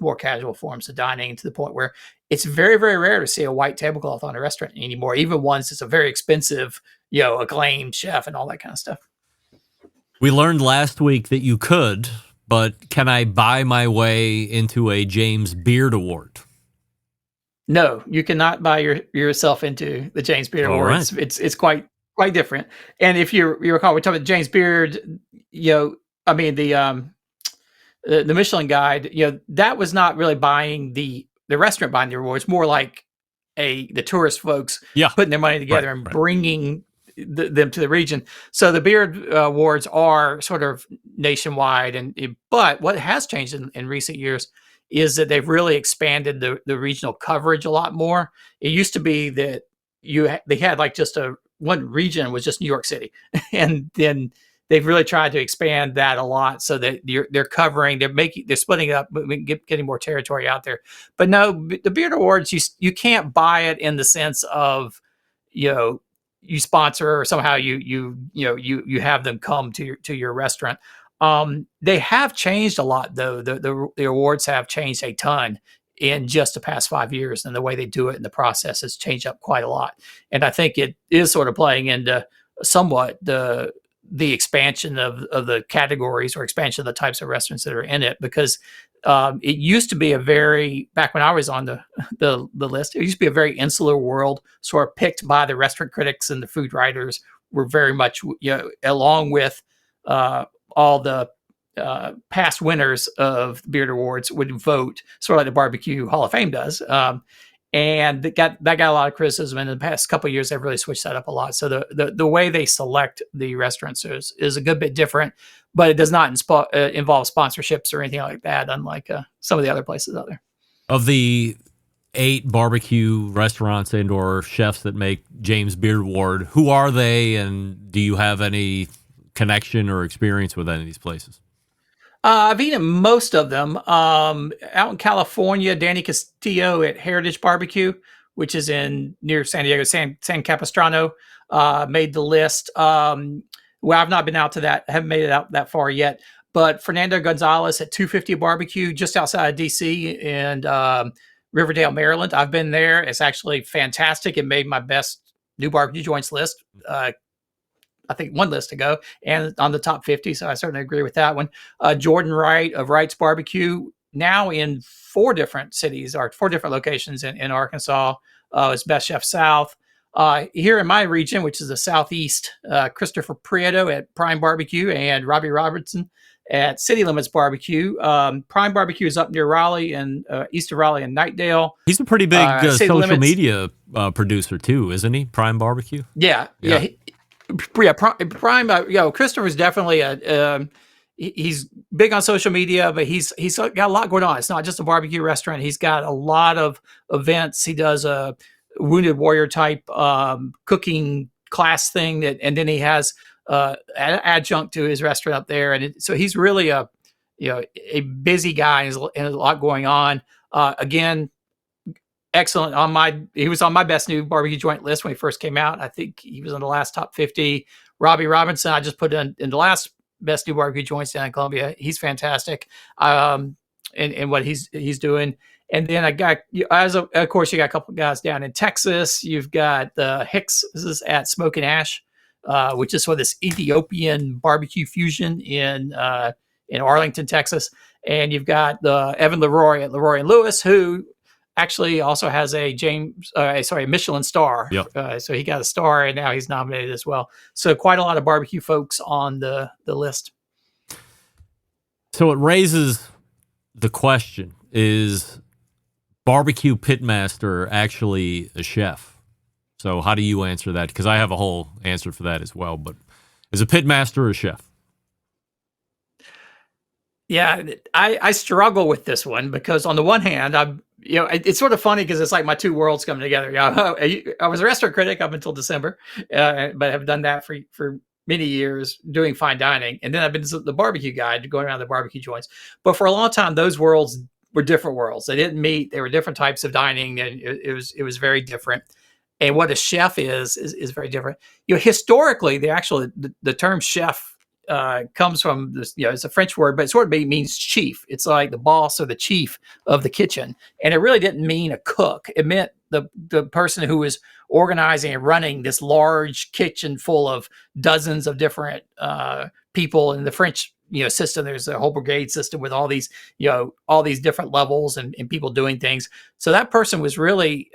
more casual forms of dining, to the point where it's very, very rare to see a white tablecloth on a restaurant anymore, even once it's a very expensive, acclaimed chef and all that kind of stuff. We learned last week that you could, but can I buy my way into a James Beard Award? No, you cannot buy yourself into the James Beard Award. Right. It's quite different. And if you recall, we're talking about James Beard, the Michelin Guide, that was not really buying the restaurant buying the awards, more like the tourist folks putting their money together and bringing them to the region. So the Beard Awards are sort of nationwide, but what has changed in recent years is that they've really expanded the regional coverage a lot more. It used to be that they had like just one region was just New York City, and then they've really tried to expand that a lot so that they're covering, they're splitting up, but getting more territory out there. But no, the Beard Awards, you can't buy it in the sense of, you sponsor or somehow you have them come to your restaurant. They have changed a lot though. The awards have changed a ton in just the past 5 years, and the way they do it and the process has changed up quite a lot. And I think it is sort of playing into somewhat the expansion of the categories, or expansion of the types of restaurants that are in it, because it used to be back when I was on the list, it used to be a very insular world, sort of picked by the restaurant critics, and the food writers were very much, along with all the past winners of the Beard Awards would vote, sort of like the Barbecue Hall of Fame does. And that got a lot of criticism. And in the past couple of years, they've really switched that up a lot. So the way they select the restaurants is a good bit different, but it does not involve sponsorships or anything like that, unlike some of the other places out there. Of the 8 barbecue restaurants and or chefs that make James Beard Award, who are they, and do you have any connection or experience with any of these places? I've eaten most of them. Out in California, Danny Castillo at Heritage Barbecue, which is near San Diego, San Capistrano, made the list. Well, I've not been out to that. I haven't made it out that far yet. But Fernando Gonzalez at 250 Barbecue, just outside of D.C. and Riverdale, Maryland. I've been there. It's actually fantastic. It made my best new barbecue joints list. I think one list ago, and on the top 50. So I certainly agree with that one. Jordan Wright of Wright's Barbecue, now in 4 different cities, or 4 different locations in Arkansas, is Best Chef South. Here in my region, which is the Southeast, Christopher Prieto at Prime Barbecue and Robbie Robertson at City Limits Barbecue. Prime Barbecue is up near Raleigh and east of Raleigh and Knightdale. He's a pretty big social media producer too, isn't he? Prime Barbecue. Yeah. Prime. Christopher's definitely he's big on social media, but he's got a lot going on. It's not just a barbecue restaurant. He's got a lot of events. He does a Wounded Warrior type cooking class thing and then he has adjunct to his restaurant up there, and so he's really a busy guy and has a lot going on. Again, excellent he was on my best new barbecue joint list when he first came out. I think he was on the last top 50. Robbie Robinson, I just put in the last best new barbecue joints down in Columbia. He's fantastic. In what he's doing. And then of course, you got a couple of guys down in Texas. You've got the Hicks at Smoke and Ash, which is sort of this Ethiopian barbecue fusion in Arlington, Texas. And you've got the Evan Leroy at Leroy and Lewis, who actually also has a Michelin star. Yep. So he got a star, and now he's nominated as well. So quite a lot of barbecue folks on the list. So it raises the question, is barbecue pitmaster actually a chef? So how do you answer that? Because I have a whole answer for that as well. But is a pitmaster a chef? Yeah, I struggle with this one because on the one hand, it's sort of funny because it's like my two worlds coming together. I was a restaurant critic up until December, but have done that for many years doing fine dining. And then I've been the barbecue guy, going around the barbecue joints. But for a long time, those worlds were different worlds. They didn't meet. They were different types of dining, and it was very different. And what a chef is very different. Historically, the term chef comes from this. It's a French word, but it sort of means chief. It's like the boss or the chief of the kitchen, and it really didn't mean a cook. It meant the person who was organizing and running this large kitchen full of dozens of different people. In the French system, there's a whole brigade system with all these different levels and people doing things. So that person was really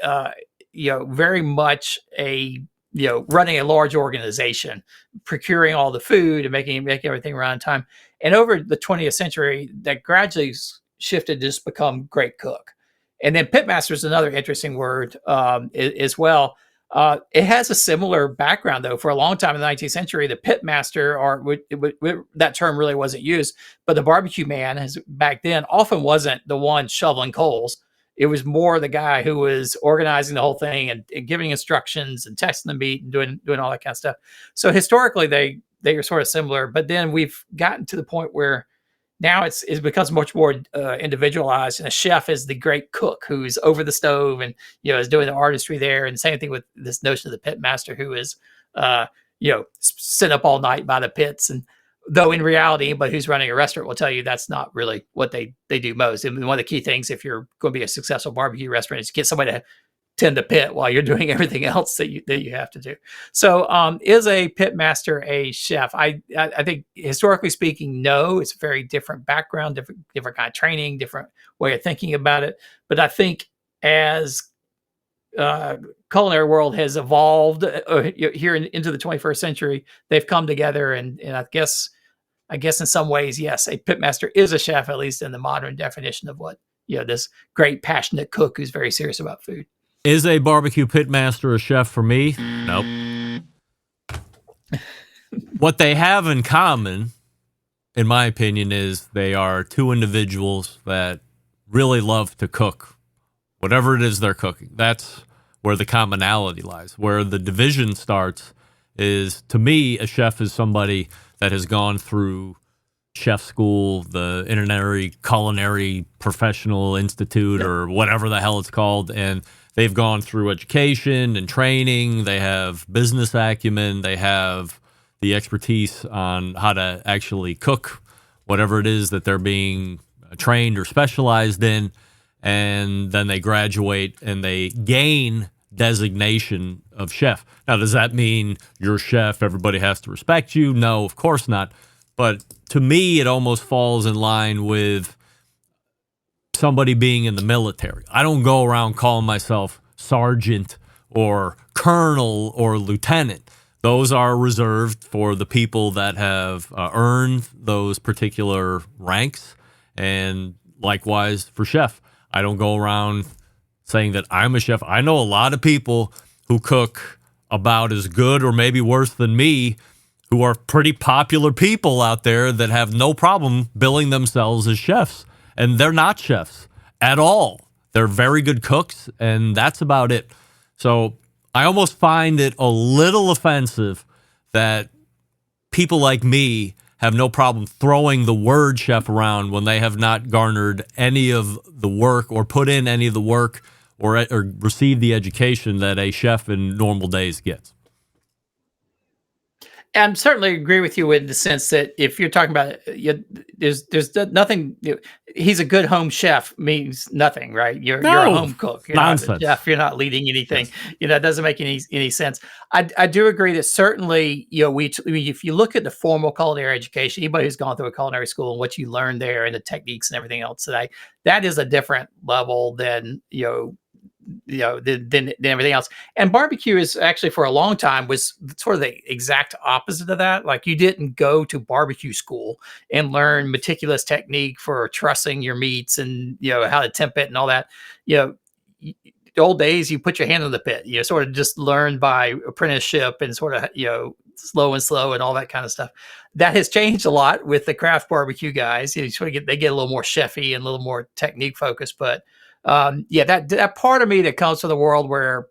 very much running a large organization, procuring all the food and making everything run on time. And over the 20th century, that gradually shifted to just become great cook. And then pitmaster is another interesting word as well. It has a similar background, though. For a long time in the 19th century, the pitmaster, that term really wasn't used, but the barbecue man, back then, often wasn't the one shoveling coals. It was more the guy who was organizing the whole thing and giving instructions and testing the meat and doing all that kind of stuff. So historically, they are sort of similar. But then we've gotten to the point where now it becomes much more individualized, and a chef is the great cook who's over the stove and is doing the artistry there. And same thing with this notion of the pit master, who is sit up all night by the pits. And though in reality, anybody who's running a restaurant will tell you that's not really what they do most. And one of the key things, if you're going to be a successful barbecue restaurant, is get somebody to tend the pit while you're doing everything else that you have to do. So is a pit master a chef? I think historically speaking, no. It's a very different background, different kind of training, different way of thinking about it. But I think as culinary world has evolved here into the 21st century, they've come together, and I guess in some ways, yes, a pitmaster is a chef, at least in the modern definition of what this great passionate cook who's very serious about food. Is a barbecue pitmaster a chef for me? Nope. What they have in common, in my opinion, is they are two individuals that really love to cook. Whatever it is they're cooking, that's where the commonality lies. Where the division starts is, to me, a chef is somebody that has gone through chef school, the Internet Culinary Professional Institute, or whatever the hell it's called, and they've gone through education and training. They have business acumen. They have the expertise on how to actually cook whatever it is that they're being trained or specialized in. And then they graduate and they gain designation of chef. Now, does that mean you're a chef, everybody has to respect you? No, of course not. But to me, it almost falls in line with somebody being in the military. I don't go around calling myself sergeant or colonel or lieutenant. Those are reserved for the people that have earned those particular ranks. And likewise for chef. I don't go around saying that I'm a chef. I know a lot of people who cook about as good or maybe worse than me, who are pretty popular people out there that have no problem billing themselves as chefs. And they're not chefs at all. They're very good cooks, and that's about it. So I almost find it a little offensive that people like me have no problem throwing the word chef around when they have not garnered any of the work or put in any of the work or receive the education that a chef in normal days gets. I certainly agree with you in the sense that if you're talking about, there's nothing. He's a good home chef means nothing, right? You're a home cook. You're not a chef. You're not leading anything. Yes. It doesn't make any sense. I do agree that certainly, if you look at the formal culinary education, anybody who's gone through a culinary school and what you learn there and the techniques and everything else today, that is a different level than than everything else. And barbecue is actually for a long time was sort of the exact opposite of that. Like you didn't go to barbecue school and learn meticulous technique for trussing your meats and how to temp it and all that. The old days, you put your hand in the pit. You sort of just learn by apprenticeship and sort of slow and all that kind of stuff. That has changed a lot with the craft barbecue guys. They get a little more chefy and a little more technique focused, but that part of me that comes from the world where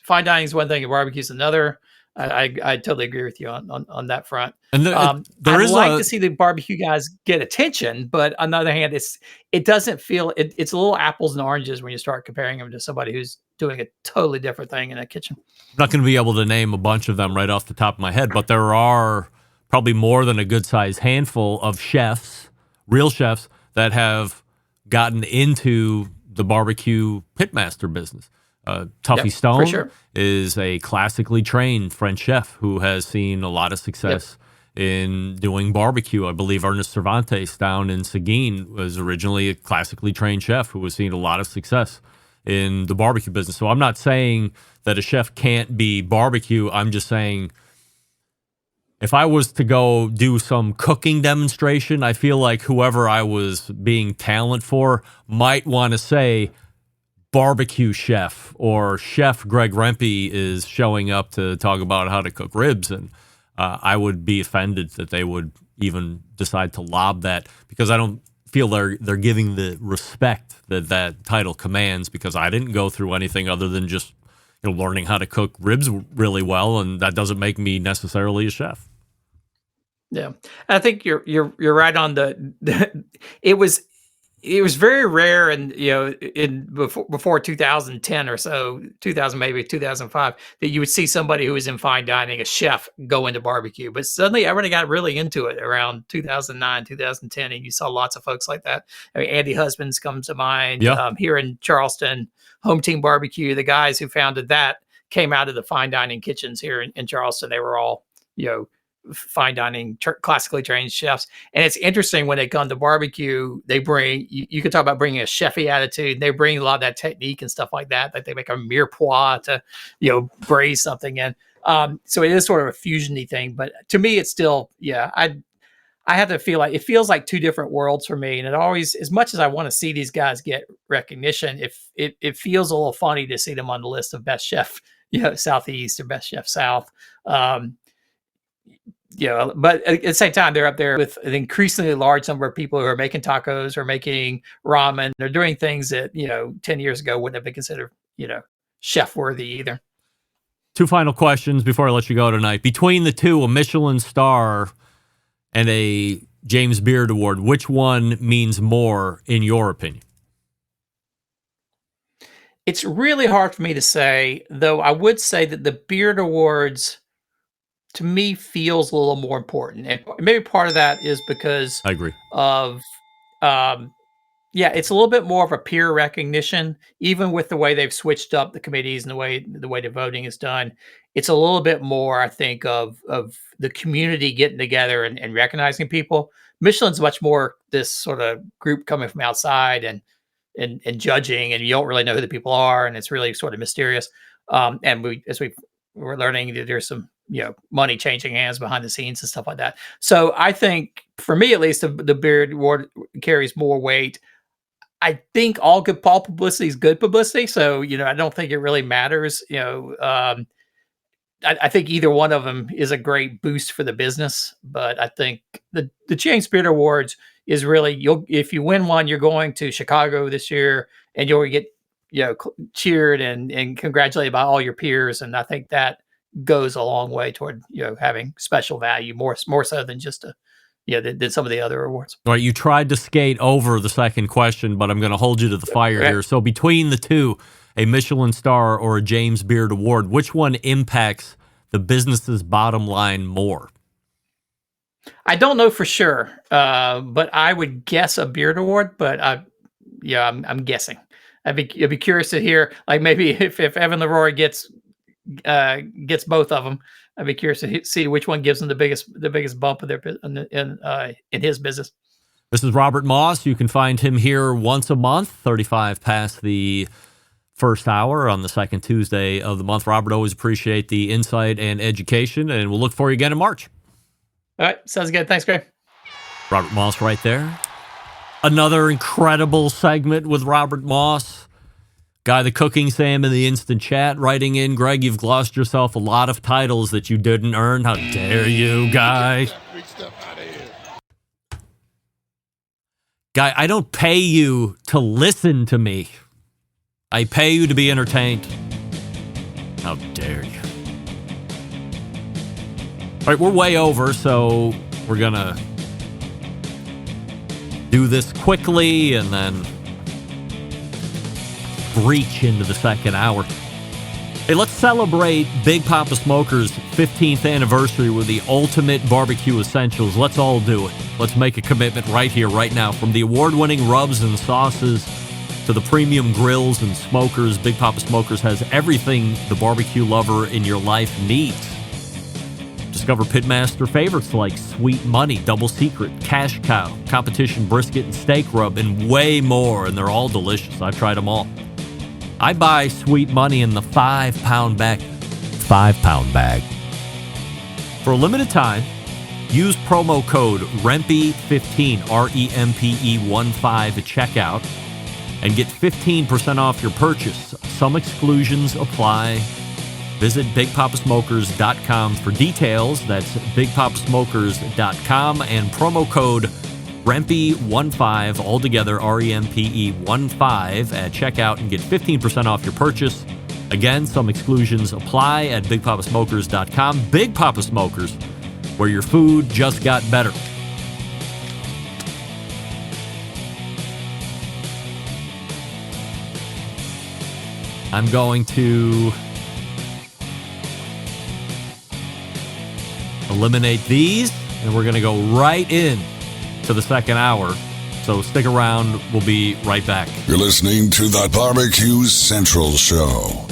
fine dining is one thing and barbecue is another. I totally agree with you on that front. And I'd like to see the barbecue guys get attention, but on the other hand, it doesn't feel it's a little apples and oranges when you start comparing them to somebody who's doing a totally different thing in a kitchen. I'm not going to be able to name a bunch of them right off the top of my head, but there are probably more than a good sized handful of chefs, real chefs, that have gotten into the barbecue pitmaster business. Tuffy Stone is a classically trained French chef who has seen a lot of success in doing barbecue. I believe Ernest Cervantes down in Seguin was originally a classically trained chef who was seeing a lot of success in the barbecue business. So I'm not saying that a chef can't be barbecue. I'm just saying if I was to go do some cooking demonstration, I feel like whoever I was being talent for might want to say barbecue chef or Chef Greg Rempe is showing up to talk about how to cook ribs. And I would be offended that they would even decide to lob that, because I don't feel they're giving the respect that title commands, because I didn't go through anything other than just learning how to cook ribs really well, and that doesn't make me necessarily a chef. Yeah, I think you're right on it was very rare, and in before 2010 or so, 2000 maybe 2005, that you would see somebody who was in fine dining, a chef, go into barbecue. But suddenly everybody got really into it around 2009, 2010, and you saw lots of folks like that. I mean, Andy Husbands comes to mind. Here in Charleston, Home Team Barbecue, the guys who founded that came out of the fine dining kitchens here in Charleston. They were all fine dining classically trained chefs. And it's interesting when they come to barbecue, they bring you can talk about bringing a chefy attitude. They bring a lot of that technique and stuff like that. Like they make a mirepoix to braise something in. So it is sort of a fusiony thing, but to me it's still I have to feel like it feels like two different worlds for me. And it always, as much as I want to see these guys get recognition, it feels a little funny to see them on the list of best chef Southeast or best chef South. But at the same time, they're up there with an increasingly large number of people who are making tacos or making ramen. They're doing things that 10 years ago wouldn't have been considered chef worthy either. Two final questions before I let you go tonight. Between the two, a Michelin star and a James Beard Award, which one means more in your opinion? It's really hard for me to say, though. I would say that the Beard Awards, to me, feels a little more important. And maybe part of that is because I agree of, it's a little bit more of a peer recognition, even with the way they've switched up the committees and the way the voting is done. It's a little bit more, I think, of the community getting together and recognizing people. Michelin's much more this sort of group coming from outside and judging, and you don't really know who the people are, and it's really sort of mysterious. And we're learning that there's some money changing hands behind the scenes and stuff like that. So I think, for me at least, the Beard Award carries more weight. I think all publicity is good publicity. So I don't think it really matters. I think either one of them is a great boost for the business. But I think the James Beard Awards is really, if you win one, you're going to Chicago this year, and you'll get cheered and congratulated by all your peers. And I think that goes a long way toward having special value, more so than just than some of the other awards. All right, you tried to skate over the second question, but I'm going to hold you to the fire here. So between the two, a Michelin star or a James Beard Award, which one impacts the business's bottom line more? I don't know for sure, but I would guess a Beard Award. But I'm guessing. I'd be curious to hear, like maybe if Evan Leroy gets both of them. I'd be curious to see which one gives them the biggest bump of in his business. This is Robert Moss. You can find him here once a month, 35 past the first hour on the second Tuesday of the month. Robert, always appreciate the insight and education, and we'll look for you again in March. All right, sounds good. Thanks, Greg. Robert Moss right there. Another incredible segment with Robert Moss. Guy, the Cooking Sam in the instant chat, writing in, Greg, you've glossed yourself a lot of titles that you didn't earn. How dare you, Guy? Guy, I don't pay you to listen to me. I pay you to be entertained. How dare you? All right, we're way over, so we're going to do this quickly and then breach into the second hour. Hey, let's celebrate Big Papa Smoker's 15th anniversary with the ultimate barbecue essentials. Let's all do it. Let's make a commitment right here, right now. From the award-winning rubs and sauces to the premium grills and smokers, Big Papa Smokers has everything the barbecue lover in your life needs. Discover Pitmaster favorites like Sweet Money, Double Secret, Cash Cow, Competition Brisket, and Steak Rub, and way more, and they're all delicious. I've tried them all. I buy Sweet Money in the 5-pound bag. 5-pound bag. For a limited time, use promo code REMPE15, REMPE15 at checkout, and get 15% off your purchase. Some exclusions apply. Visit BigPapaSmokers.com for details. That's BigPapaSmokers.com and promo code REMPE15, altogether REMPE15 at checkout and get 15% off your purchase. Again, some exclusions apply at BigPapaSmokers.com. Big Papa Smokers, where your food just got better. I'm going to eliminate these, and we're going to go right in to the second hour. So stick around. We'll be right back. You're listening to the Barbecue Central Show.